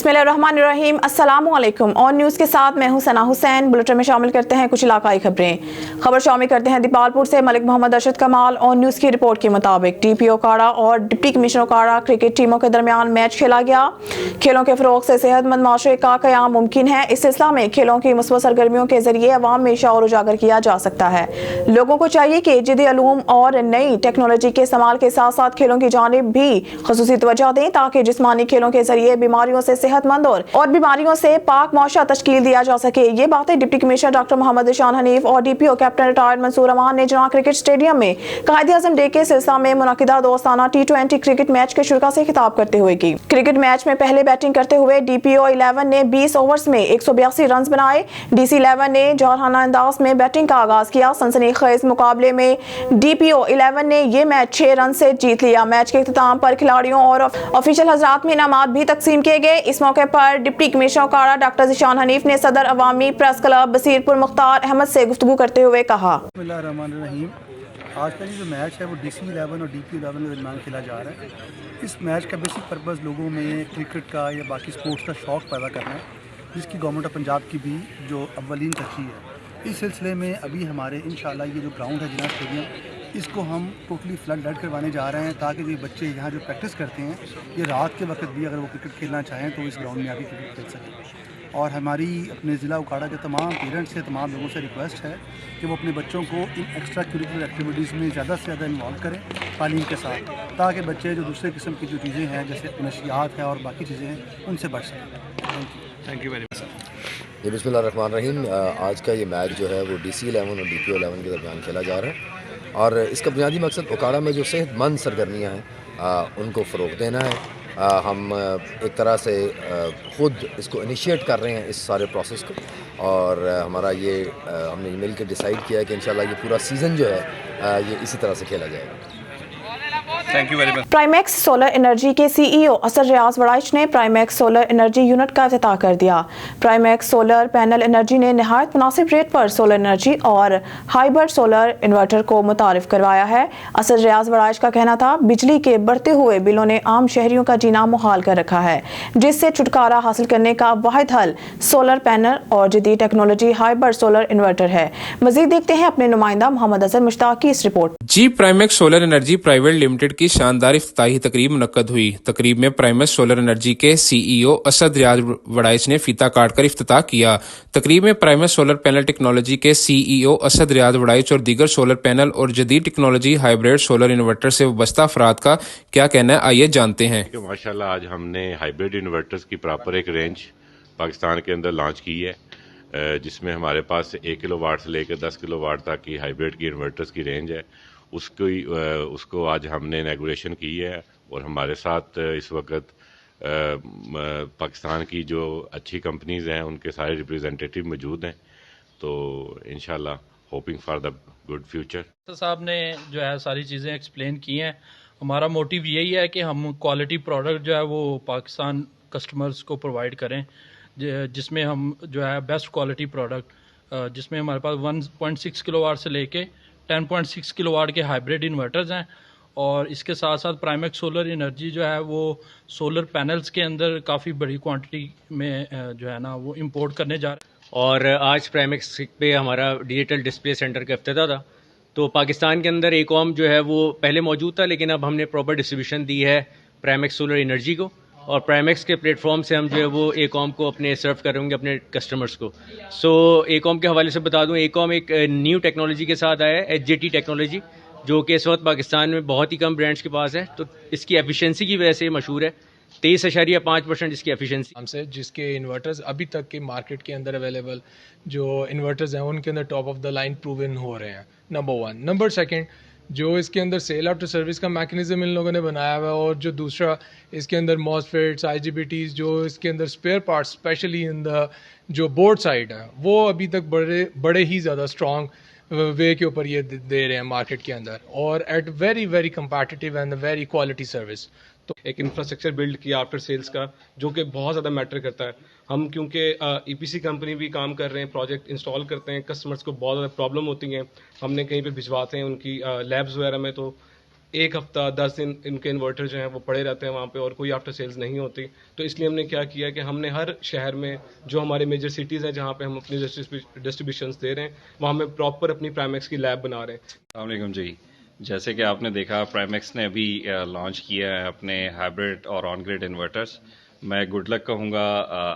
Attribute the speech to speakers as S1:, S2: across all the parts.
S1: बिस्मिल्लाहिर्रहमानिर्रहीम। अस्सलाम वालेकुम। ऑन न्यूज़ के साथ मैं हूं सना हुसैन। बुलेटिन में शामिल करते हैं कुछ इलाकाई खबर शामिल करते हैं दीपालपुर से। मलिक मोहम्मद अरशद कमाल। ऑन न्यूज़ की रिपोर्ट के मुताबिक डीपीओ काड़ा और डिप्टी कमिश्नर काड़ा क्रिकेट टीमों के दरमियान मैच खेला गया। खेलों के फरोग से सेहतमंद माशरे का क़याम मुमकिन है। इस सिलसिला में खेलों की मुस्बत सरगर्मियों के जरिए अवाम में शऊर उजागर किया जा सकता है। लोगों को चाहिए कि जदीद उलूम और नई टेक्नोलॉजी के इस्तेमाल के साथ साथ खेलों की जानिब भी खुसूसी तवज्जो दें ताकि जिस्मानी खेलों के जरिए बीमारियों से सेहतमंद और बीमारियों से पाक मौशा तश्कील दिया जा सके। ये बातें deputy commissioner doctor Mohammad Ishan Hanif और DPO captain retired Mansoor Aman ने जना क्रिकेट स्टेडियम में कायद-ए-आज़म डे के सिलसिला में मुनक़िदा दोस्ताना T20 क्रिकेट मैच के शुरा से खिताब करते हुए की। क्रिकेट मैच में पहले बैटिंग करते हुए डीपीओ 11 ने 20 ओवर्स में 182 रन बनाए। DC 11 ने जौहराना अंदाज में बैटिंग का आगाज किया। सनसनीखेज मुकाबले में डीपीओ 11 ने ये मैच 6 रन से जीत लिया। मैच के इख्तिताम पर खिलाड़ियों और ऑफिशियल हजरात में इनामात भी तकसीम किए गए। इस मौके पर डिप्टी कमिश्नर काड़ा डॉक्टर ईशान हनीफ ने सदर अवामी प्रेस क्लब बसीरपुर मुख्तार अहमद से गुफ्तगू करते हुए कहा।
S2: आज का जो मैच है वो DC 11 और DP 11 के दरमियान खेला जा रहा है। इस मैच का बेसिक पर्पज़ लोगों में क्रिकेट का या बाकी स्पोर्ट्स का शौक़ पैदा करना है, जिसकी गवर्नमेंट ऑफ पंजाब की भी जो अव्वलीन तरजीह है। इस सिलसिले में अभी हमारे इंशाल्लाह ये जो ग्राउंड है जिना स्टेडियम, इसको हम टोटली फ्लड करवाने जा रहे हैं ताकि ये बच्चे यहाँ जो प्रैक्टिस करते हैं ये रात के वक्त भी अगर वो क्रिकेट खेलना चाहें तो इस ग्राउंड में आके क्रिकेट खेल सकें। और हमारी अपने ज़िला उकाड़ा के तमाम पेरेंट्स से तमाम लोगों से रिक्वेस्ट है कि वो अपने बच्चों को इन एक्स्ट्रा करिकुलर एक्टिविटीज़ में ज़्यादा से ज़्यादा इन्वॉल्व करें तालीम के साथ, ताकि बच्चे जो दूसरे किस्म की जो चीज़ें हैं जैसे नशियात है और बाकी चीज़ें हैं उनसे बच सकें। Thank you very much sir.
S3: बिस्मिल्लाहिर्रहमानिर्रहीम। आज का ये मैच जो है वो DC 11 और DPO 11 के दरमियान खेला जा रहा है और इसका बुनियादी मकसद उकाड़ा में जो सेहतमंद सरगर्मियाँ हैं उनको फ़रोग़ देना है। हम एक तरह से ख़ुद इसको इनिशिएट कर रहे हैं इस सारे प्रोसेस को और हमारा ये हमने मिल के डिसाइड किया है कि इंशाल्लाह ये पूरा सीज़न जो है ये इसी तरह से खेला जाएगा।
S2: Thank you very much.
S1: Primax solar energy के CEO असद रियाज वड़ाइच ने प्राइमेक्स सोलर एनर्जी यूनिट का इफ्तिताह कर दिया। प्राइमेक्स सोलर पैनल एनर्जी ने नहायत मुनासिब रेट पर सोलर एनर्जी और हाइब्रिड सोलर इन्वर्टर को मुतारिफ करवाया है। असद रियाज वड़ाइच का कहना था बिजली के बढ़ते हुए बिलों ने आम शहरियों का जीना मुहाल कर रखा है, जिससे छुटकारा हासिल करने का वाहिद हल सोलर पैनल और जदीद टेक्नोलॉजी हाइब्रिड सोलर इन्वर्टर है। मजीद देखते हैं अपने नुमाइंदा मोहम्मद अजहर मुश्ताक की इस रिपोर्ट।
S4: जी प्राइमेक्स सोलर एनर्जी प्राइवेट लिमिटेड की शानदार इफ्तिताही तकरीब मुनक्कद हुई। तकरीब में प्राइमेक्स सोलर एनर्जी के CEO असद रियाज वड़ाइच ने फीता काटकर इफ्तिताह किया। तकरीब में प्राइमेक्स सोलर पैनल टेक्नोलॉजी के CEO असद रियाज वड़ाइच और दीगर सोलर पैनल और जदीद टेक्नोलॉजी हाइब्रिड सोलर इन्वर्टर से वाबस्ता अफराद का क्या कहना है, आइए जानते हैं।
S5: माशाल्लाह आज हमने हाइब्रिड इन्वर्टर्स की प्रॉपर एक रेंज पाकिस्तान के अंदर लॉन्च की है, जिसमें हमारे पास 1 किलोवाट से लेकर 10 किलोवाट तक की हाइब्रिड की इन्वर्टर्स की रेंज है। उसको आज हमने इनॉग्रेशन की है और हमारे साथ इस वक्त पाकिस्तान की जो अच्छी कंपनीज़ हैं उनके सारे रिप्रेजेंटेटिव मौजूद हैं, तो इंशाल्लाह hoping for the good future.
S6: तो साहब ने जो है सारी चीज़ें एक्सप्लेन की हैं। हमारा मोटिव यही है कि हम क्वालिटी प्रोडक्ट जो है वो पाकिस्तान कस्टमर्स को प्रोवाइड करें, जिसमें हम जो है बेस्ट क्वालिटी प्रोडक्ट, जिसमें हमारे पास 1.6 किलोवाट से लेके 10.6 किलोवाट के हाइब्रिड इन्वर्टर्स हैं और इसके साथ साथ प्राइमेक्स सोलर एनर्जी जो है वो सोलर पैनल्स के अंदर काफ़ी बड़ी क्वांटिटी में जो है ना वो इंपोर्ट करने जा रहे हैं।
S7: और आज प्राइमेक्स पे हमारा डिजिटल डिस्प्ले सेंटर का इफ्तिताह था। तो पाकिस्तान के अंदर एकॉम जो है वो पहले मौजूद था, लेकिन अब हमने प्रॉपर डिस्ट्रीब्यूशन दी है प्राइमेक्स सोलर एनर्जी को और प्राइमेक्स के प्लेटफॉर्म से हम जो है वो एकॉम को अपने सर्व करेंगे अपने कस्टमर्स को। सो एकॉम के हवाले से बता दूं, एकॉम एक न्यू टेक्नोलॉजी के साथ आया है, HJT टेक्नोलॉजी, जो कि इस वक्त पाकिस्तान में बहुत ही कम ब्रांड्स के पास है। तो इसकी एफिशिएंसी की वजह से मशहूर है। 23.5% इसकी एफिशिएंसी
S8: हमसे, जिसके इन्वर्टर्स अभी तक के मार्केट के अंदर अवेलेबल जो इन्वर्टर्स हैं उनके अंदर top of the line proven हो रहे हैं, नंबर 1। नंबर 2, जो इसके अंदर सेल आफ्टर सर्विस का मैकेनिज्म इन लोगों ने बनाया हुआ है और जो दूसरा इसके अंदर मॉसफेट्स IGBTs जो इसके अंदर spare parts specially in the जो बोर्ड साइड है वो अभी तक बड़े ही ज़्यादा स्ट्रॉन्ग वे के ऊपर ये दे रहे हैं मार्केट के अंदर और at very very competitive and very quality service.
S9: तो एक इंफ्रास्ट्रक्चर बिल्ड किया आफ्टर सेल्स का, जो कि बहुत ज़्यादा मैटर करता है। हम क्योंकि EPC कंपनी भी काम कर रहे हैं, प्रोजेक्ट इंस्टॉल करते हैं, कस्टमर्स को बहुत ज़्यादा प्रॉब्लम होती हैं, हमने कहीं पे भिजवाते हैं उनकी लैब्स वगैरह में, तो एक हफ्ता 10 दिन इनके इन्वर्टर जो हैं वो पड़े रहते हैं वहाँ पे और कोई आफ्टर सेल्स नहीं होती। तो इसलिए हमने क्या किया कि हमने हर शहर में जो हमारे मेजर सिटीज़ हैं जहाँ पे हम अपनी डिस्ट्रीब्यूशंस दे रहे हैं वहाँ में प्रॉपर अपनी प्राइमेक्स की लैब बना रहे हैं।
S10: अस्सलाम वालेकुम जी, जैसे कि आपने देखा प्राइमेक्स ने अभी लॉन्च किया है अपने हाइब्रिड और ऑन ग्रिड इन्वर्टर्स। मैं गुड लक कहूँगा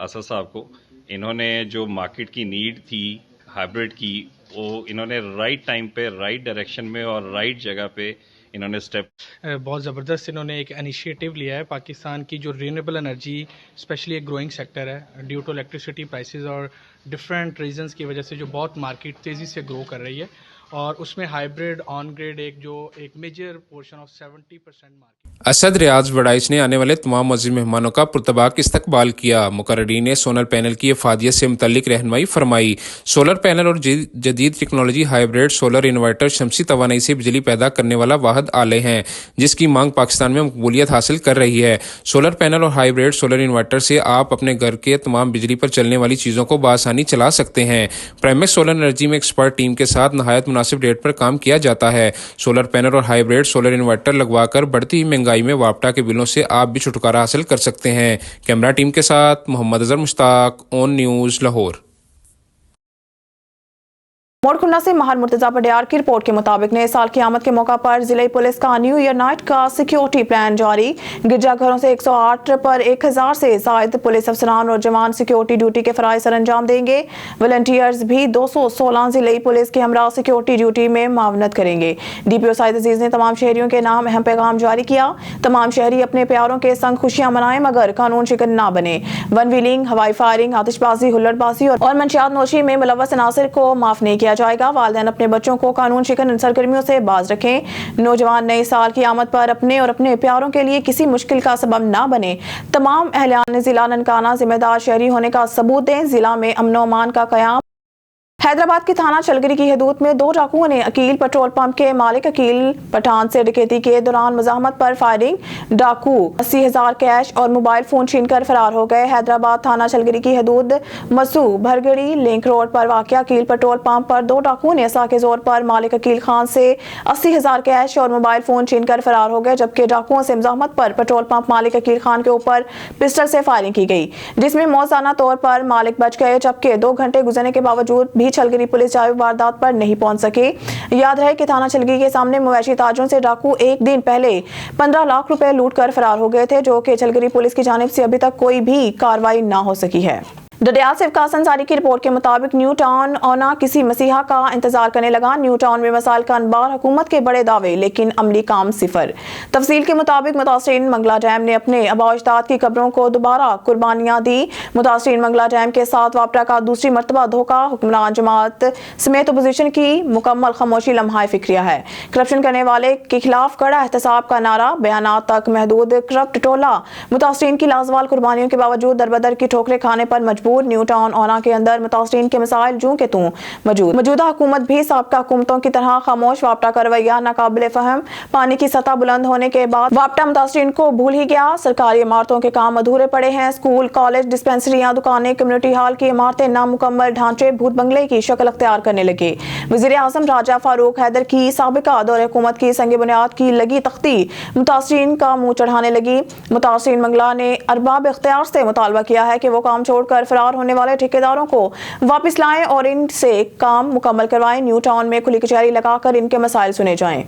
S10: असद साहब को। इन्होंने जो मार्केट की नीड थी हाइब्रिड की, वो इन्होंने राइट टाइम पे, राइट डायरेक्शन में और राइट जगह पे इन्होंने स्टेप
S11: बहुत ज़बरदस्त इन्होंने एक इनिशिएटिव लिया है। पाकिस्तान की जो रिन्यूएबल एनर्जी स्पेशली एक ग्रोइंग सेक्टर है ड्यू टू इलेक्ट्रिसिटी प्राइसेस और डिफरेंट रीजंस की वजह से जो बहुत मार्केट तेज़ी से ग्रो कर रही है, और उसमें हाइब्रिड ऑन ग्रिड एक मेजर पोर्शन ऑफ 70% मार्केट।
S4: असद रियाज वड़ाइच ने आने वाले तमाम मज़ीद मेहमानों का पुरतबाक इस्तकबाल किया। मुकर्ररीन ने सोलर पैनल की अफादियत से मुतल्लिक रहनुमाई फरमाई। सोलर पैनल और जदीद टेक्नोलॉजी हाइब्रिड सोलर इन्वर्टर शमसी तवानाई से बिजली पैदा करने वाला वाहिद आले हैं जिसकी मांग पाकिस्तान में मकबूलियत हासिल कर रही है। सोलर पैनल और हाइब्रिड सोलर इन्वर्टर से आप अपने घर के तमाम बिजली पर चलने वाली चीज़ों को बआसानी चला सकते हैं। प्राइमेक्स सोलर एनर्जी में एक्सपर्ट टीम के साथ नहायत मुनासिब रेट पर काम किया जाता है। सोलर पैनल और हाइब्रिड सोलर इन्वर्टर लगवाकर बढ़ती हुई महंगाई में वापटा के बिलों से आप भी छुटकारा हासिल कर सकते हैं। कैमरा टीम के साथ मोहम्मद अजहर मुश्ताक, ऑन न्यूज़, लाहौर।
S1: मोड़कुन्ना से महर मुर्तजा बडियार की रिपोर्ट के मुताबिक नए साल की आमद के मौका पर जिला पुलिस का न्यू ईयर नाइट का सिक्योरिटी प्लान जारी। गिरजाघरों से 108 पर 1000 से जायद पुलिस अफसरान और जवान सिक्योरिटी ड्यूटी के फराइज सर अंजाम देंगे। वॉलंटियर्स भी 216 जिले पुलिस के हमरा सिक्योरिटी ड्यूटी में मावनत करेंगे। DPO साइद अजीज ने तमाम शहरियों के नाम अहम पैगाम जारी किया। तमाम शहरी अपने प्यारों के संग खुशियां मनाएं मगर कानून शिकन ना बने। वन व्हीलिंग, हवाई फायरिंग, आतिशबाजी, हुल्लड़बाजी और मंशियात नोशी में मुलव्वस अनासिर को माफ नहीं किया जाएगा। वालिदैन अपने बच्चों को कानून शिकन सरगर्मियों से बाज रखें। नौजवान नए साल की आमद पर अपने और अपने प्यारों के लिए किसी मुश्किल का सबब ना बने। तमाम अहलियान जिला ननकाना जिम्मेदार शहरी होने का सबूत दें। जिला में अमन व अमान का कयाम। हैदराबाद की थाना चलगरी की हदूद में 2 डाकुओं ने अकील पेट्रोल पंप के मालिक अकील पठान से डकैती के दौरान मज़ाहमत पर फायरिंग। डाकू 80,000 कैश और मोबाइल फोन छीनकर फरार हो गए। हैदराबाद थाना चलगरी की हदूद मसू भरगड़ी लिंक रोड पर वाक़या अकील पेट्रोल पंप पर 2 डाकुओं ने असा के जोर पर मालिक अकील खान से 80,000 कैश और मोबाइल फोन छीनकर फरार हो गए, जबकि डाकुओं से मज़ाहमत पर पेट्रोल पंप मालिक अकील खान के ऊपर पिस्टल से फायरिंग की गई, जिसमें मौज़ाना तौर पर मालिक बच गए, जबकि 2 घंटे गुजरने के बावजूद भी चलगरी पुलिस जायब वारदात पर नहीं पहुंच सके। याद रहे कि थाना चलगरी के सामने मवेशी ताजरों से डाकू एक दिन पहले 15 लाख रुपए लूट कर फरार हो गए थे, जो कि चलगरी पुलिस की जानिब से अभी तक कोई भी कार्रवाई ना हो सकी है। डडियाल से विकास अंसारी की रिपोर्ट के मुताबिक न्यू टाउन ओना किसी मसीहा का इंतजार करने लगा। न्यू टाउन में मसाइल का अनबार, हुकूमत के बड़े दावे लेकिन अमली काम सिफर। तफसील के मुताबिक मुतासरीन मंगला डैम ने अपने आबा अजदाद की कब्रों को दोबारा कुर्बानियां दी। मुतासरीन मंगला डैम के साथ वापटा का दूसरी मरतबा धोखा। हुक्मरान जमात समेत अपोजिशन की मुकम्मल खामोशी लम्हाए फिक्रिया है। करप्शन करने वाले के खिलाफ कड़ा एहतसाब का नारा, बयानात तक महदूद करप्ट टोला मुतासरीन की लाजवाल कुर्बानियों के बावजूद दरबदर की ठोकरें खाने पर मजबूर। न्यू टाउन ओना के अंदर मुतासरीन के मसाइल जूं के तूं मौजूद। मौजूदा हुकूमत भी साबका हुकूमतों की तरह खामोश। वापटा का रवैया नाकाबिले फहम। पानी की सतह बुलंद होने के बाद वापटा मुतासरीन को भूल ही गया। सरकारी इमारतों के काम अधूरे पड़े हैं। स्कूल, कॉलेज, डिस्पेंसरियां, दुकानें, कम्युनिटी हॉल की इमारतें नामुकम्मल ढांचे भूत बंगले की शक्ल अख्तियार करने लगे। वज़ीर आज़म राजा फारूक हैदर की साबिका दौरे हुकूमत की संग बुनियाद की लगी तख्ती मुतासरीन का मुंह चढ़ाने लगी। मुतासरीन मंगला ने अरबाब इख्तियार से मुतालबा किया है कि वो काम छोड़कर फरार होने वाले ठेकेदारों को वापस लाएं और इनसे काम मुकम्मल करवाएं। न्यू टाउन में खुली कचहरी लगाकर इनके मसाइल सुने जाएं।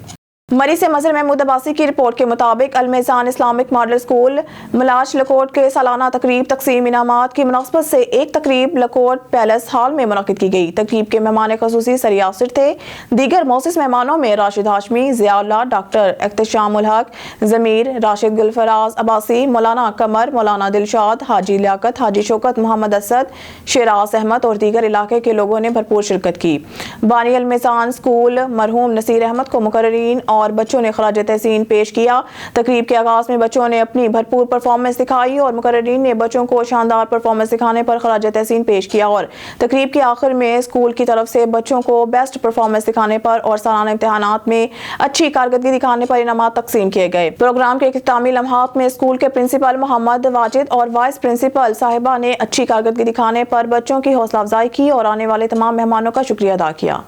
S1: मरी से मजहर महमूद अब्बासी की रिपोर्ट के मुताबिक अलमेजान इस्लामिक मॉडल स्कूल मलाज लकोट के सालाना तकरीब तकसीम इनामात की मुनासबत से एक तकरीब लकोट पैलेस हॉल में मुनक़िद की गई। तकरीब के मेहमान ख़ुसूसी सरियासर थे। दीगर मौसिस मेहमानों में राशिद हाशमी, ज़ियाउल्लाह, डॉक्टर एहतशाम उल हक, ज़मीर, राशिद गुलफराज अब्बासी, मौलाना कमर, मौलाना दिलशाद, हाजी लियाकत, हाजी शौकत, मोहम्मद असद, शेराज अहमद और दीगर इलाके के लोगों ने भरपूर शिरकत की। बानी अलमेजान स्कूल मरहूम नसीर अहमद को मुकर्ररीन और बच्चों ने खराज तहसीन पेश किया। तकरीब के आगाज में बच्चों ने अपनी भरपूर परफॉर्मेंस दिखाई और मुकर्ररीन ने बच्चों को शानदार परफॉर्मेंस दिखाने पर खराज तहसीन पेश किया और तकरीब के आखिर में स्कूल की तरफ से बच्चों को बेस्ट परफॉर्मेंस दिखाने पर और सालाना इम्तिहानात में अच्छी कारकर्दगी दिखाने पर इनामात तकसीम किए गए। प्रोग्राम के इख्तितामी लम्हात में स्कूल के प्रिंसिपल मोहम्मद वाजिद और वाइस प्रिंसिपल साहिबा ने अच्छी कारकर्दगी दिखाने पर बच्चों की हौसला अफजाई की और आने वाले तमाम मेहमानों का शुक्रिया अदा किया।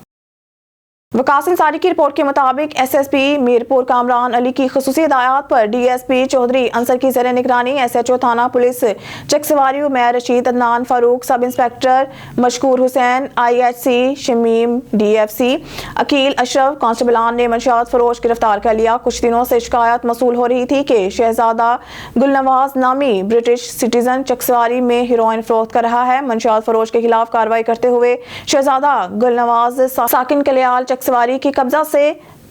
S1: वकास अंसारी की रिपोर्ट के मुताबिक SSP मीरपुर कामरान अली की खसूसी हिदायत पर DSP चौधरी अंसर की ज़ेर निगरानी SHO थाना police Chaksawari Umair Rasheed Adnan Farooq sub inspector Mashkoor Hussain IHC Shamim DFC Aqeel Ashraf कांस्टेबलान ने मंशियात फरोश गिरफ्तार कर लिया। कुछ दिनों से शिकायत मसूल हो रही थी कि शहजादा गुलनवाज नामी ब्रिटिश सिटीजन चकसवारी में हीरोइन फरोख्त कर रहा है। मंशियात फरोश के खिलाफ कार्रवाई करते हुए शहजादा गुलनवाज साकिन कलियाल सवारी की कब्जा से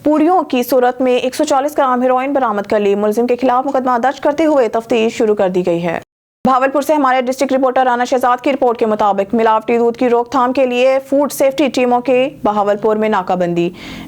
S1: पूड़ियों की सूरत में 140 ग्राम हेरोइन बरामद कर ली। मुलजिम के खिलाफ मुकदमा दर्ज करते हुए तफ्तीश शुरू कर दी गई है। भावलपुर से हमारे डिस्ट्रिक्ट रिपोर्टर राना शहजाद की रिपोर्ट के मुताबिक मिलावटी दूध की रोकथाम के लिए फूड सेफ्टी टीमों की बहावलपुर में नाकाबंदी।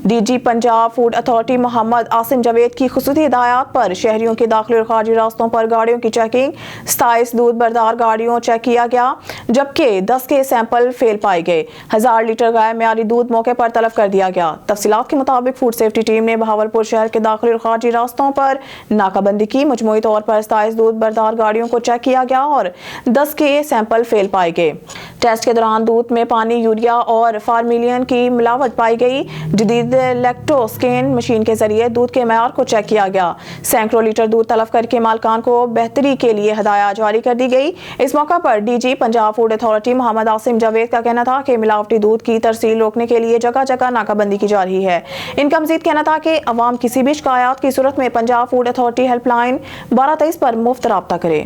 S1: DG Punjab food authority Mohammad Asim Javed की खुसूसी हिदायत पर शहरियों के दाखिली और खारजी रास्तों पर गाड़ियों की चेकिंग। 27 दूध बरदार गाड़ियों चेक किया गया, जबकि 10 के सैंपल फेल पाए गए। 1000 लीटर गैर मेयारी दूध मौके पर तलब कर दिया गया। तफसीलात के मुताबिक फूड सेफ्टी टीम ने बहावलपुर शहर के दाखिली और खारजी रास्तों पर नाकाबंदी की। मजमूई तौर पर 27 दूध बरदार गाड़ियों को चेक किया गया और 10 के सैंपल फेल पाए गए। टेस्ट के दौरान दूध में पानी, यूरिया और फार्मिलियन की मिलावट पाई गई। जदीद लैक्टोस्कैन मशीन के जरिए दूध के मेयार को चेक किया गया। सैकड़ों लीटर दूध तलब करके मालकान को बेहतरी के लिए हदायत जारी कर दी गई। इस मौका पर DG Punjab food authority Mohammad Asim Javed का कहना था कि मिलावटी दूध की तरसील रोकने के लिए जगह जगह नाकाबंदी की जा रही है। इनका मजीद कहना था कि अवाम किसी भी शिकायत की सूरत में पंजाब फूड अथॉरिटी हेल्पलाइन 1223 पर मुफ्त राब्ता करे।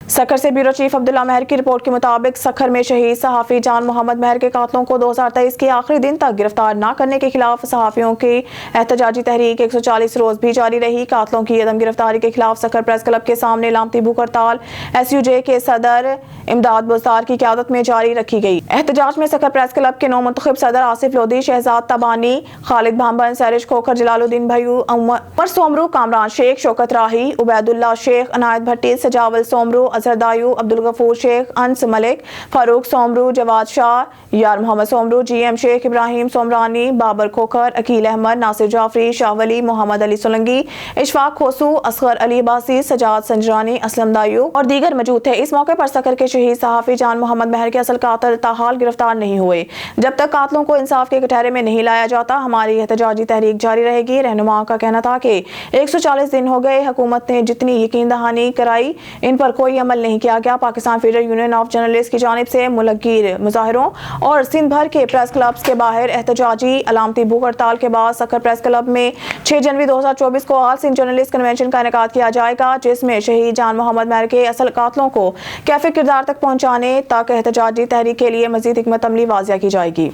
S1: सखर से ब्यूरो चीफ अब्दुल्ला महर की रिपोर्ट के मुताबिक सखर में शहीद सहाफ़ी जान मोहम्मद महर के कातलों को 2023 के आखिरी दिन तक गिरफ्तार न करने के खिलाफ सहाफ़ियों की एहतजाजी तहरीक 140 रोज भी जारी रही। कातलों की अदम गिरफ्तारी के खिलाफ सखर प्रेस क्लब के सामने लामती भूख हड़ताल SUJ के सदर इमदाद बुज़दार की क़यादत में जारी रखी गई। एहतजाज में सखर प्रेस क्लब के नौ मुंतखब सदर आसिफ लोधी, शहजाद तबानी, खालिद भांबन, सैरिश खोखर, जलालुद्दीन भयू, उमर सोमरू, कामरान शेख, शौकत राही, उबैदुल्ला शेख, अनायत भट्टी, सजावल सोमरू, अजहर दायू, अब्दुल गफूर शेख, अंस मलिक, फारूक सोमरू, जवाद शाह, यार मोहम्मद सोमरू, GM शेख, इब्राहिम सोमरानी, बाबर खोखर, अकील अहमद, नासिर जाफरी, शाहवली, मोहम्मद अली सोलंगी, इशफाक खोसू, असगर अली बासी, सजाद संजरानी, असलम दायू और दीगर मौजूद थे। इस मौके पर सकर के शहीद सहाफ़ी जान मोहम्मद महर के असल कातिल ताहाल गिरफ्तार नहीं हुए। जब तक कातलों को इंसाफ के कटहरे में नहीं लाया जाता हमारी एहतजाजी तहरीक जारी रहेगी। रहनुमा का कहना था कि 140 दिन हो गए, हुकूमत ने जितनी यकीन दहानी कराई इन पर कोई अमल नहीं किया गया। Pakistan federal union of journalist की जानिब से मुलकगीर मुजाहिरों और सिंध भर के प्रेस क्लब्स के बाहर एहतजाजी अलामती भूख हड़ताल के बाद सकर प्रेस क्लब में 6 जनवरी 2024 को ऑल सिंध जर्नलिस्ट कन्वेंशन का इनेकाद किया जाएगा, जिसमें शहीद जान मोहम्मद महर के असल कातलों को कैफे किरदार तक पहुंचाने तक एहतजाजी तहरीक के लिए मजीद हिकमत अमली वाजिया की जाएगी।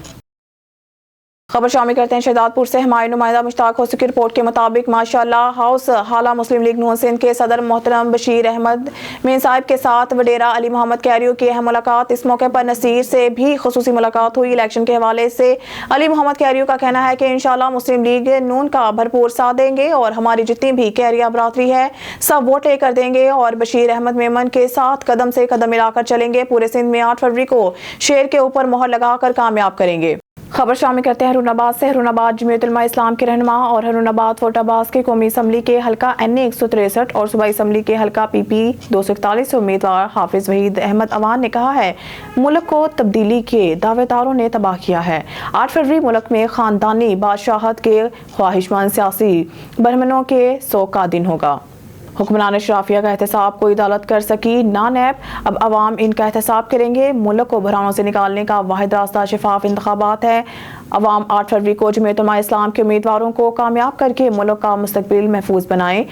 S1: खबर शामिल करते हैं शहजादपुर से। हमारे नुमाइंदा मुश्ताक होसू की रिपोर्ट के मुताबिक माशाअल्लाह हाउस हाला मुस्लिम लीग नून सिंध के सदर मोहतरम बशीर अहमद मीन साहिब के साथ वडेरा अली मोहम्मद कैरियो की अहम मुलाकात। इस मौके पर नसीर से भी खुसूसी मुलाकात हुई। इलेक्शन के हवाले से अली मोहम्मद कैरियो का कहना है कि इंशाअल्लाह मुस्लिम लीग नून का भरपूर साथ देंगे और हमारी जितनी भी कैरिया बरादरी है सब वोट लेकर देंगे और बशीर अहमद मेमन के साथ कदम से कदम मिलाकर चलेंगे। पूरे सिंध में 8 फरवरी को शेर के ऊपर मोहर लगाकर कामयाब करेंगे। खबर शामिल करते हैं हरुनाबाद से। हरुनाबाद जमीयत उलमा इस्लाम के रहनुमा और हरुनाबाद फोटाबाज के कौमी असम्बली के हल्का NA 163 और सूबाई असम्बली के हल्का PP 241 से उम्मीदवार हाफिज वहीद अहमद अवान ने कहा है मुल्क को तब्दीली के दावेदारों ने तबाह किया है। 8 फरवरी मुल्क में खानदानी बादशाहत के ख्वाहिशमंद सियासी बरहमनों के शोक का दिन होगा। हुक्मरान शराफिया का एहतसाब कोई अदालत कर सकी ना नैब, अब अवाम इनका एहतसाब करेंगे। मुल्क को बहरानों से निकालने का वाहिद रास्ता शफाफ इंतखाबात है। अवाम 8 फरवरी को जमीयत उलमा इस्लाम के उम्मीदवारों को कामयाब करके मुल्क का मुस्तकबिल महफूज बनाएं।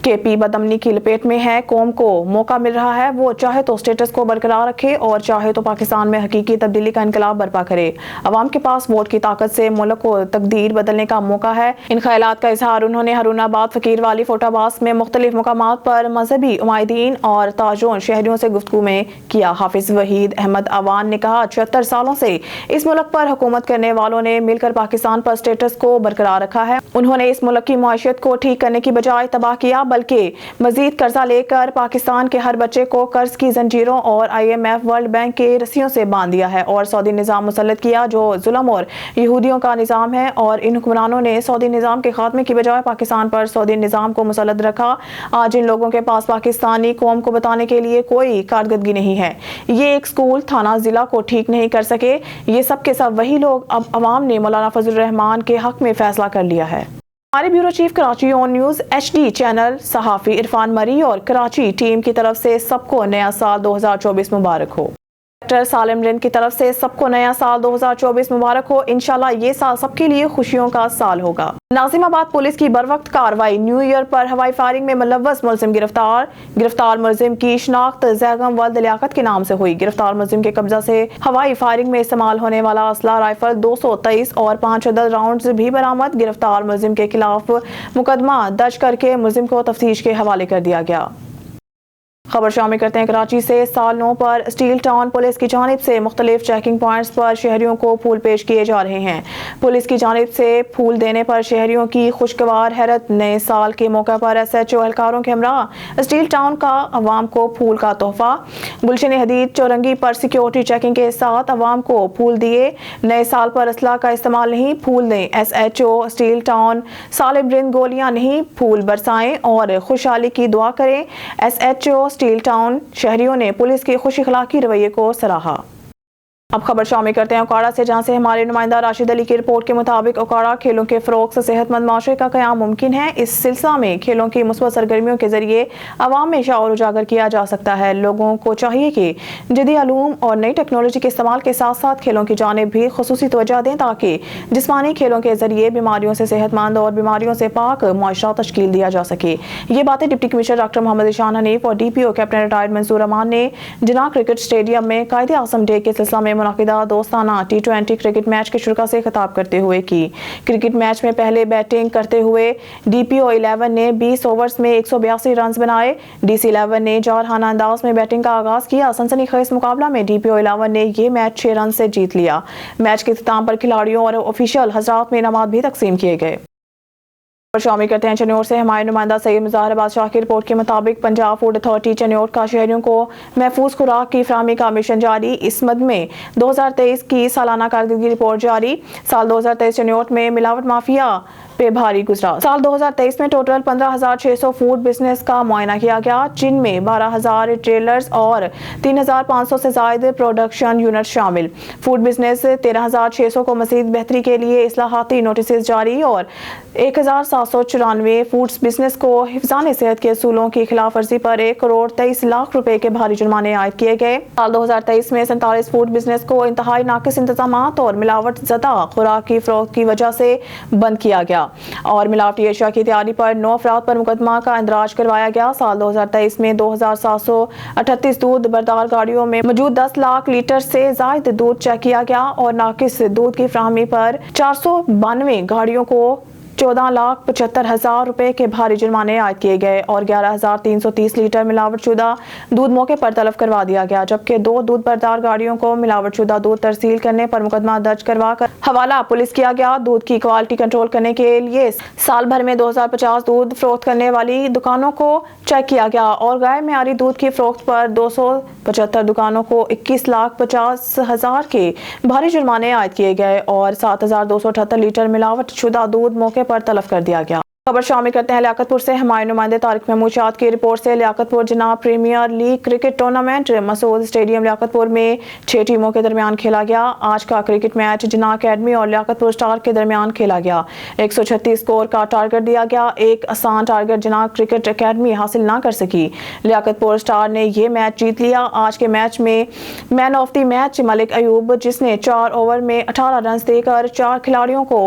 S1: KP बदअमनी की लपेट में है, कौम को मौका मिल रहा है, वो चाहे तो स्टेटस को बरकरार रखे और चाहे तो पाकिस्तान में हकीकी तब्दीली का इनकलाब बर्पा करे। अवाम के पास वोट की ताकत से मुल्क को तकदीर बदलने का मौका है। इन ख्यालात का इजहार उन्होंने हरुनाबाद फकीर वाली फोटाबास में मुख्तलिफ मकामात पर मजहबी उमायदीन और ताजोन शहरियों से गुफ्तगू में किया। हाफिज वहीद अहमद अवान ने कहा 76 सालों से इस मुल्क पर हुकूमत करने वालों ने मिलकर पाकिस्तान पर स्टेटस को बरकरार रखा है। उन्होंने इस मुल्क की मुआशत को ठीक करने की बजाय तबाह किया, بلکہ مزید قرضہ لے کر پاکستان کے ہر بچے کو قرض کی زنجیروں اور IMF ورلڈ بینک کے رسیوں سے باندھ دیا ہے اور سعودی نظام مسلط کیا جو ظلم اور یہودیوں کا نظام ہے، اور ان حکمرانوں نے سعودی نظام کے خاتمے کی بجائے پاکستان پر سعودی نظام کو مسلط رکھا۔ آج ان لوگوں کے پاس پاکستانی قوم کو بتانے کے لیے کوئی کارکردگی نہیں ہے۔ یہ ایک سکول، تھانہ، ضلع کو ٹھیک نہیں کر سکے۔ یہ سب کے سب وہی لوگ اب عوام نے مولانا فضل الرحمان کے حق میں فیصلہ کر لیا ہے۔ ہمارے بیورو چیف کراچی آن نیوز HD چینل صحافی عرفان مری اور کراچی ٹیم کی طرف سے سب کو نیا سال 2024 مبارک ہو۔ ڈاکٹر سالم رند کی طرف سے سب کو نیا سال 2024 مبارک ہو۔ انشاءاللہ یہ سال سب کے لیے خوشیوں کا سال ہوگا۔ ناظم آباد پولیس کی بروقت کارروائی، نیو ایئر پر ہوائی فائرنگ میں ملوث ملزم گرفتار ملزم کی شناخت زیغم ولد لیاقت کے نام سے ہوئی۔ گرفتار ملزم کے قبضہ سے ہوائی فائرنگ میں استعمال ہونے والا اسلحہ رائفل 223 اور 5 عدد راؤنڈز بھی برآمد۔ گرفتار ملزم کے خلاف مقدمہ درج کر کے ملزم کو تفتیش کے حوالے کر دیا گیا۔ خبر شامل کرتے ہیں کراچی سے۔ سال 9 پر اسٹیل ٹاؤن پولیس کی جانب سے مختلف چیکنگ پوائنٹس پر شہریوں کو پھول پیش کیے جا رہے ہیں۔ پولیس کی جانب سے پھول دینے پر شہریوں کی خوشگوار حیرت۔ نئے سال کے موقع پر SHO اہلکاروں کے ہمراہ اسٹیل ٹاؤن کا عوام کو پھول کا تحفہ۔ گلشن حدید چورنگی پر سیکیورٹی چیکنگ کے ساتھ عوام کو پھول دیے۔ نئے سال پر اسلحہ کا استعمال نہیں، پھول دیں۔ SHO اسٹیل ٹاؤن سالم رند گولیاں نہیں، پھول برسائیں اور خوشحالی کی دعا کریں۔ SHO اسٹیل ٹاؤن شہریوں نے پولیس کے خوش اخلاقی رویے کو سراہا۔ اب خبر شامل کرتے ہیں اوکاڑا سے، جہاں سے ہمارے نمائندہ راشد علی کی رپورٹ کے مطابق اوکاڑا کھیلوں کے فروغ سے صحت مند معاشرے کا قیام ممکن ہے۔ اس سلسلہ میں کھیلوں کی مثبت سرگرمیوں کے ذریعے عوام میں شعور اجاگر کیا جا سکتا ہے۔ لوگوں کو چاہیے کہ جدید علوم اور نئی ٹیکنالوجی کے استعمال کے ساتھ ساتھ کھیلوں کی جانب بھی خصوصی توجہ دیں تاکہ جسمانی کھیلوں کے ذریعے بیماریوں سے صحت مند اور بیماریوں سے پاک معاشرہ تشکیل دیا جا سکے۔ یہ باتیں ڈپٹی کمشنر ڈاکٹر محمد ذیشان حنیف اور DPO کیپٹن ریٹائرڈ منصور امان نے جناح کرکٹ اسٹیڈیم میں قائد اعظم ڈے کے سلسلہ میں منعقدہ دوستانہ T20 کرکٹ میچ کے شرکاء سے خطاب کرتے ہوئے کی۔ کرکٹ میچ میں پہلے بیٹنگ کرتے ہوئے DPO 11 نے 20 اوورز میں 182 رنز بنائے۔ DC 11 نے جارحانہ انداز میں بیٹنگ کا آغاز کیا۔ سنسنی خیز مقابلہ میں DPO 11 نے یہ میچ 6 رنز سے جیت لیا۔ میچ کے اختتام پر کھلاڑیوں اور آفیشل حضرات میں انعامات بھی تقسیم کیے گئے۔ شامل کرتے ہیں چنیوٹ سے ہمارے نمائندہ سید مظاہر بادشاہ کی رپورٹ کے مطابق پنجاب فوڈ اتھارٹی چنیوٹ کا شہریوں کو محفوظ خوراک کی فراہمی کا مشن جاری۔ اس مد میں 2023 کی سالانہ کارکردگی رپورٹ جاری۔ سال 2023 چنیوٹ میں ملاوٹ مافیا پہ بھاری گزرا۔ سال 2023 میں ٹوٹل 15,600 فوڈ بزنس کا معائنہ کیا گیا، جن میں 12,000 ریٹیلرز اور 3,500 سے زائد پروڈکشن یونٹ شامل۔ فوڈ بزنس 13,600 کو مزید بہتری کے لیے اصلاحاتی نوٹسز جاری اور 1,794 فوڈز بزنس کو حفظان صحت کے اصولوں کی خلاف ورزی پر 1,23,00,000 روپے کے بھاری جرمانے عائد کیے گئے۔ سال 2023 میں 47 فوڈ بزنس کو انتہائی ناقص انتظامات اور ملاوٹ زدہ خوراک کی فروخت کی وجہ سے بند کیا گیا اور ملاوٹی اشیاء کی تیاری پر 9 افراد پر مقدمہ کا اندراج کروایا گیا۔ سال 2023 میں 2,738 دودھ بردار گاڑیوں میں موجود 10 لاکھ لیٹر سے زائد دودھ چیک کیا گیا اور ناقص دودھ کی فراہمی پر 492 گاڑیوں کو 14,75,000 روپے کے بھاری جرمانے عائد کیے گئے اور 11,330 لیٹر ملاوٹ شدہ دودھ موقع پر تلف کروا دیا گیا، جبکہ 2 دودھ بردار گاڑیوں کو ملاوٹ شدہ دودھ ترسیل کرنے پر مقدمہ درج کروا کر حوالہ پولیس کیا گیا۔ دودھ کی کوالٹی کنٹرول کرنے کے لیے سال بھر میں 2,050 دودھ فروخت کرنے والی دکانوں کو چیک کیا گیا اور غیر معیاری دودھ کی فروخت پر 275 دکانوں کو 21,50,000 کے بھاری جرمانے عائد کیے گئے اور 7,278 لیٹر ملاوٹ شدہ دودھ موقع پر تلف کر دیا گیا۔ خبر شامل کرتے ہیں لیاقت پور سے ہمارے نمائندے طارق محمود شاد کی رپورٹ سے۔ لیاقت پور جناب پریمیئر لیگ کرکٹ ٹورنامنٹ مسعود اسٹیڈیم لیاقت پور میں 6 ٹیموں کے درمیان کھیلا گیا۔ آج کا کرکٹ میچ جناح اکیڈمی اور لیاقت پور اسٹار کے درمیان کھیلا گیا۔ 136 سکور کا ٹارگٹ دیا گیا۔ ایک آسان ٹارگٹ جناح کرکٹ اکیڈمی حاصل نہ کر سکی۔ لیاقت پور اسٹار نے یہ میچ جیت لیا۔ آج کے میچ میں مین آف دی میچ ملک ایوب، جس نے 4 اوور میں 18 رنز دے کر 4 کھلاڑیوں کو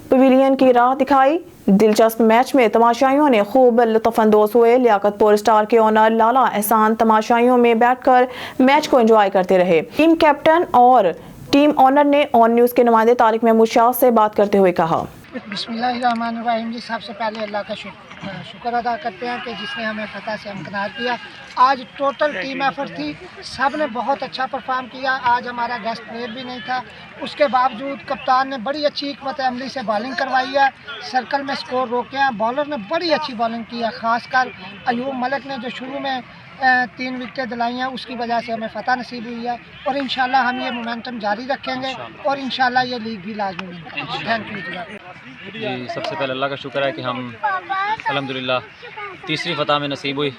S1: پویلین کی راہ دکھائی۔ دلچسپ میچ میں تماشائیوں نے خوب لطف اندوز ہوئے۔ لیاقت پور اسٹار کے اونر لالا احسان تماشائیوں میں بیٹھ کر میچ کو انجوائے کرتے رہے۔ ٹیم کیپٹن اور ٹیم اونر نے آن نیوز کے نمائندے طارق محمود شاہ سے بات کرتے ہوئے کہا،
S12: بسم اللہ الرحمن الرحیم۔ جی سب سے پہلے اللہ کا شکر शुक्र अदा करते हैं कि जिसने हमें फतह से हमकिनार किया। आज टोटल टीम एफर्ट थी, सब ने बहुत अच्छा परफॉर्म किया। आज हमारा गेस्ट प्लेयर भी नहीं था, उसके बावजूद कप्तान ने बड़ी अच्छी हिकमत अमली से बॉलिंग करवाई है, सर्कल में स्कोर रोके हैं। बॉलर ने बड़ी अच्छी बॉलिंग की है, ख़ासकर अयूब मलिक ने जो शुरू में 3 विकेटें दिलाई हैं, उसकी वजह से हमें फतह नसीब हुई है। और इंशाल्लाह हम ये मोमेंटम जारी रखेंगे और इंशाल्लाह ये लीग भी लाजमी मिलेगी। थैंक यू
S13: जी। सबसे पहले अल्लाह का शुक्र है कि हम अल्हम्दुलिल्लाह तीसरी फतह में नसीब हुई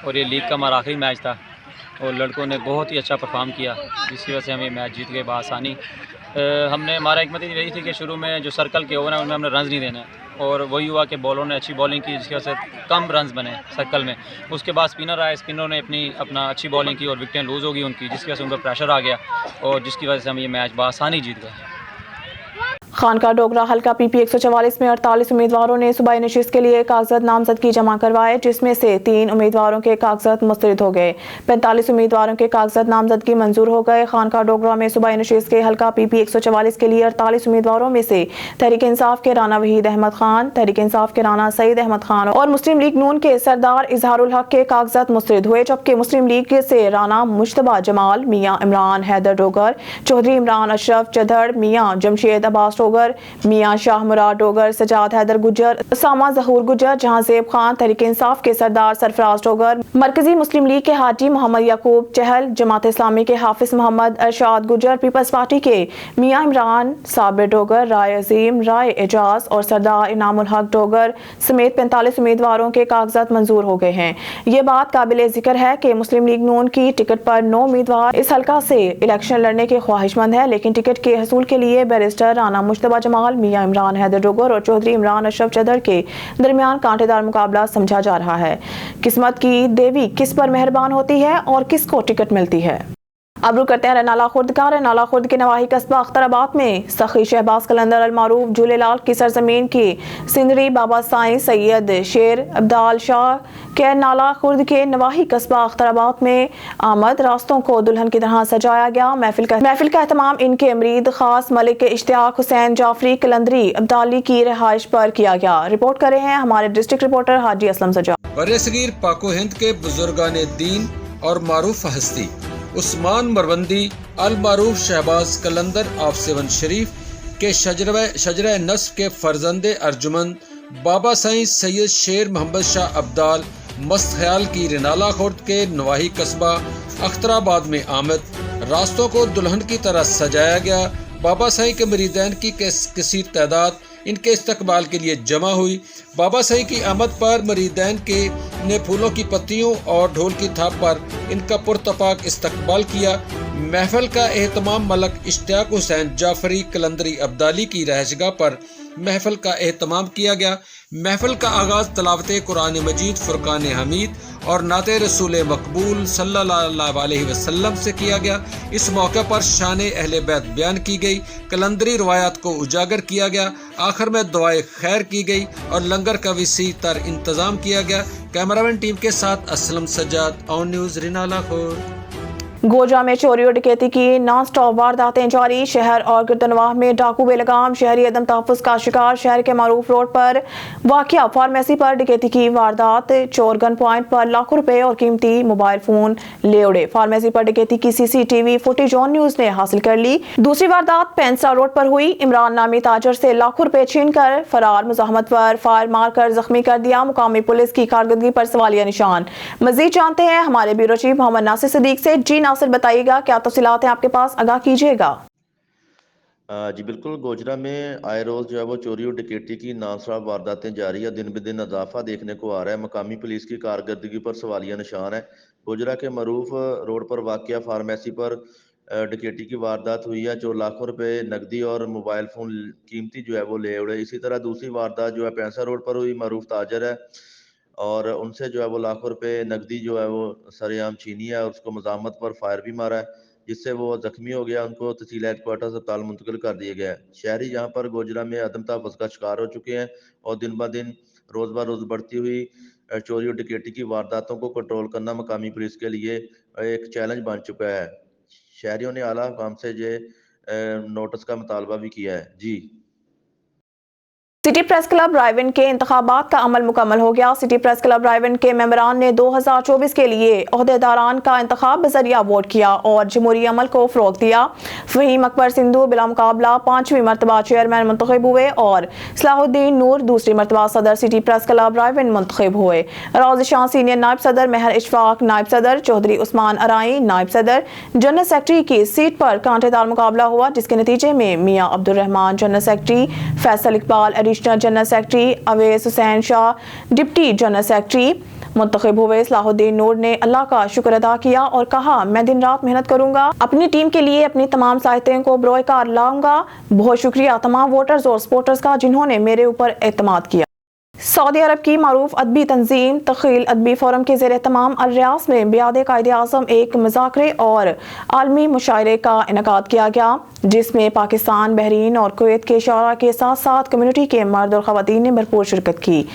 S13: और ये लीग का हमारा आखिरी मैच था और लड़कों ने बहुत ही अच्छा परफॉर्म किया, जिसकी वजह से हम ये मैच जीत गए बआसानी। हमने हमारा हिकमत यही थी कि शुरू में जो सर्कल के ओवर हैं उनमें हमने रन्स नहीं देने, और वही हुआ कि बॉलरों ने अच्छी बॉलिंग की, जिसकी वजह से कम रन्स बने सर्कल में। उसके बाद स्पिनर आए, स्पिनरों ने अपना अच्छी बॉलिंग की और विकेटें लूज़ हो गई उनकी, जिसकी वजह से उन पर प्रेशर आ गया और जिसकी वजह से हम ये मैच बआसानी जीत गए।
S1: खानका डोगरा हल्का पीपी 144 में 48 उम्मीदवारों ने सूबाई नशिस्त के लिए कागजात नामजदगी जमा करवाए, जिसमें से 3 उम्मीदवारों के कागजात मुस्तरद हो गए। 45 उम्मीदवारों के कागजात नामजदगी मंजूर हो गए। खानका डोगरा में सूबाई नशिस्त के हल्का पीपी 144 के लिए 48 उम्मीदवारों में से तहरीक इंसाफ के राना वहीद अहमद खान, तहरीक इंसाफ के राना सईद अहमद खान और मुस्लिम लीग नून के सरदार इजहारुल हक के कागजात मुस्तरद हुए, जबकि मुस्लिम लीग से राना मुश्तबा जमाल, मियाँ इमरान हैदर डोगर, चौधरी इमरान अशरफ चदड़, मियाँ जमशेद अब्बास डोगर, मियाँ शाह मुराद डोगर, सजाद हैदर गुजर, उसामा जहूर गुजर, जहांजेब खान, तहरीक इंसाफ के सरदार सरफराज डोगर, मरकजी मुस्लिम लीग के हाजी मोहम्मद याकूब चहल, जमात इस्लामी के हाफिज मोहम्मद अरशाद गुजर, पीपल्स पार्टी के मियाँ इमरान साबिर डोगर, राय अजीम, राय एजाज और सरदार इनामुल हक डोगर समेत 45 उम्मीदवारों के कागजात मंजूर हो गए हैं। ये बात काबिल जिक्र है कि मुस्लिम लीग नून की टिकट पर 9 उम्मीदवार इस हल्का से इलेक्शन लड़ने के ख्वाहिशमंद है, लेकिन टिकट के हसूल के लिए बैरिस्टर राना मुश्तबा जमाल, मियाँ इमरान हैदर डोगर और चौधरी इमरान अशरफ चदर के दरमियान कांटेदार मुकाबला समझा जा रहा है। किस्मत की देवी किस पर मेहरबान होती है और किसको टिकट मिलती है। अब रुक करते हैं रनाला खुर्द का। रनाला खुर्द के नवाही कस्बा अख्तराबाद में सखी शहबाज कलंदर अलमारूफ झूलेलाल की सरजमीन की सिंदरी बाबा साईं सैयद शेर अब्दाल शाह के नाला खुर्द के नवाही कस्बा अख्तराबाद में आमद रास्तों को दुल्हन की तरह सजाया गया। महफिल का एहतमाम इनके अमरीद खास मलिक इश्तियाक हुसैन जाफरी कलंदरी अब्दाली की रिहाइश पर किया गया। रिपोर्ट कर रहे हैं हमारे डिस्ट्रिक्ट रिपोर्टर हाजी असलम सजाद।
S14: बरसगीर पाको हिंद के बुजुर्गान दीन और मारूफ हस्ती उस्मान मरवंदी अल मारूफ शहबाज कलंदर ऑफ सेवन शरीफ के शजरा नस्ब के फर्जंदे अर्जुमन बाबा साईं सैयद शेर मोहम्मद शाह अब्दाल मस्त ख्याल की रिनाला खुर्द के नवाही कस्बा अख्तराबाद में आमद रास्तों को दुल्हन की तरह सजाया गया। बाबा साईं के मरीदैन की कसीर तादाद इनके इस्तकबाल के लिए जमा हुई। बाबा साईं की आमद पर मरीदैन के ने फूलों की पत्तियों और ढोल की थाप पर इनका पुरतपाक इस्तकबाल किया। महफिल का एहतमाम मलक इश्तियाक हुसैन जाफरी कलंदरी अब्दाली की रहशगाह पर महफिल का एहतमाम किया गया। महफिल का आगाज़ तलावत कुरान मजीद फुरकान हमीद और नाते रसूल मकबूल सल्लल्लाहु अलैहि वसल्लम से किया गया। इस मौके पर शान अहले बैत बयान की गई, कलंदरी रवायात को उजागर किया गया। आखिर में दुआए खैर की गई और लंगर का विसी तर इंतजाम किया गया। कैमरामैन टीम के साथ असलम सज्जाद, ऑन न्यूज़ रिनाला खोर।
S1: गोजा में चोरी और डकैती की नॉन स्टॉप वारदातें जारी। शहर और गिरदनवाह में डाकू बेलगाम, शहरी अदम तहफ़्फ़ुज़ का शिकार। शहर के मारूफ रोड पर वाक़िया फार्मेसी पर डकैती की वारदात, चोर गन पॉइंट पर लाखों रुपए और कीमती मोबाइल फोन ले उड़े। फार्मेसी पर डकैती की CCTV फुटेज ऑन न्यूज़ ने हासिल कर ली। दूसरी वारदात पेंसरा रोड पर हुई। इमरान नामी ताजर से लाखों रुपए छीन कर फरार, मुज़ाहमत पर फायर मार कर जख्मी कर दिया। मुकामी पुलिस की कारकर्दगी पर सवालिया निशान। मज़ीद जानते हैं हमारे ब्यूरो चीफ मोहम्मद नासिर सिद्दीक से। जी नासिर, बताइएगा क्या तफसीलात हैं आपके पास, आगाह कीजिएगा।
S15: जी बिल्कुल, गोजरा में आए रोज़ जो है वो चोरी और डकैती की नॉनस्टॉप वारदातें जारी है। दिन ब दिन इजाफा देखने को आ रहा है। मकामी पुलिस की कारकर्दगी पर सवालिया निशान है। गोजरा के मरूफ रोड पर वाक़िया फार्मेसी पर डकैती की वारदात हुई है, जो लाखों रुपए नकदी और मोबाइल फ़ोन कीमती जो है वो ले उड़े। इसी तरह दूसरी वारदात जो है पेंसा रोड पर हुई। मरूफ ताजर है और उनसे जो है वो लाखों रुपए नकदी जो है वो सरेआम छीनी है और उसको मज़ामत पर फायर भी मारा है, जिससे वो ज़ख्मी हो गया। उनको तहसील हेडक्वार्टर अस्पताल मुंतकिल कर दिया गया है। शहरी यहाँ पर गोजरा में अदम तहफ़्फ़ुज़ का शिकार हो चुके हैं और दिन ब दिन रोज़ ब रोज़ बढ़ती हुई चोरी और डकैती की वारदातों को कंट्रोल करना मकामी पुलिस के लिए एक चैलेंज बन चुका है। शहरियों ने आला हुकाम से नोटिस का मुतालबा भी किया है। जी।
S1: सिटी प्रेस क्लब रायवन के इंतखाबात का अमल मुकम्मल हो गया। सिटी प्रेस क्लब रायवन के मेंबरान ने 2024 के लिए ओहदेदारान का इंतखाब बजरिया वोट किया और जमहूरी अमल को फ़रोग़ दिया। फहीम अकबर सिंधु बिला मुकाबला 5वीं मरतबा चेयरमैन मुंतखब हुए और सलाहुद्दीन नूर दूसरी मरतबा सदर सिटी प्रेस क्लब रायवन मुंतखब हुए। रोज़ शाह सीनियर नायब सदर, महर इशफाक नायब सदर, चौधरी उस्मान अराई नायब सदर, जनरल सेक्रेटरी की सीट पर कांटेदार मुकाबला हुआ, जिसके नतीजे में Mian Abdul Rehman general secretary, Faisal Iqbal additional general secretary, Awais Hussain Shah deputy general secretary मुंतखब हुए। सलाहुद्दीन नूर ने अल्लाह का शुक्र अदा किया और कहा, मैं दिन रात मेहनत करूंगा, अपनी टीम के लिए अपनी तमाम साहित्यों को बरोए कार लाऊंगा। बहुत शुक्रिया तमाम वोटर्स और सपोर्टर्स का जिन्होंने मेरे ऊपर एतमाद किया। सऊदी अरब की मारूफ अदबी तंजीम तखील अदबी फोरम के ज़ेर तमाम अल रियास में बियाद कायदे आज़म एक मुज़ाकरे और आलमी मुशायरे का इनेकाद किया गया, जिसमें पाकिस्तान, बहरीन और कुवैत के शोरा के साथ साथ कम्युनिटी के मर्द और ख़वातीन ने भरपूर शिरकत की।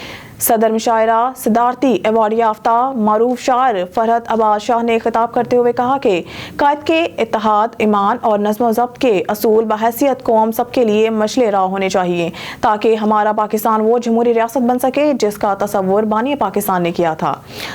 S1: सदर मुशायरा सदारती एवार्ड याफ्ता मारूफ शायर फरहत अब्बास शाह ने खिताब करते हुए कहा कि कायद के इत्तेहाद, ईमान और नज़्म व ज़ब्त के असूल बहैसियत कौम सबके लिए मशले राह होने चाहिए, ताकि हमारा पाकिस्तान वो जमहूरी रियासत बन सके जिसका तसव्वुर बानी पाकिस्तान ने किया था।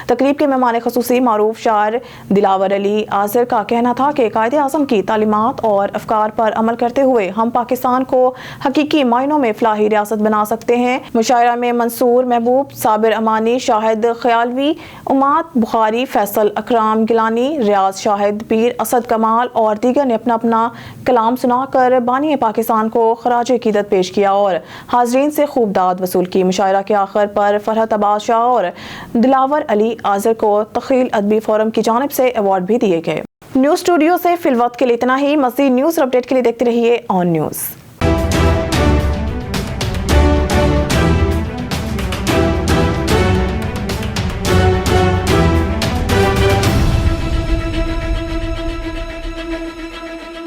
S1: तकरीब के मेहमान ख़ुसूसी मारूफ शायर दिलावर अली आज़िर का कहना था कि कायदे आज़म की तालीमात और अफकार पर अमल करते हुए हम पाकिस्तान को हकीकी मायनों में फलाही रियासत बना सकते हैं। मुशायरा में मंसूर महबूब, साबिर अमानी, शाहिद ख्यालवी, उमाद बुखारी, फैसल अकराम गिलानी, रियाज शाहिद पीर, असद कमाल और दीगर ने अपना अपना कलाम सुनाकर बानी पाकिस्तान को खराज अकीदत पेश किया और हाजरीन से खूब दाद वसूल की। मुशायरा के आखिर पर फरहत अब्बास शाह और दिलावर अली आज़िर को तखील अदबी फोरम की जानिब से अवार्ड भी दिए गए। न्यूज़ स्टूडियो से फिलवक्त के लिए इतना ही। मज़ीद न्यूज़ अपडेट के लिए देखते रहिए ऑन न्यूज़।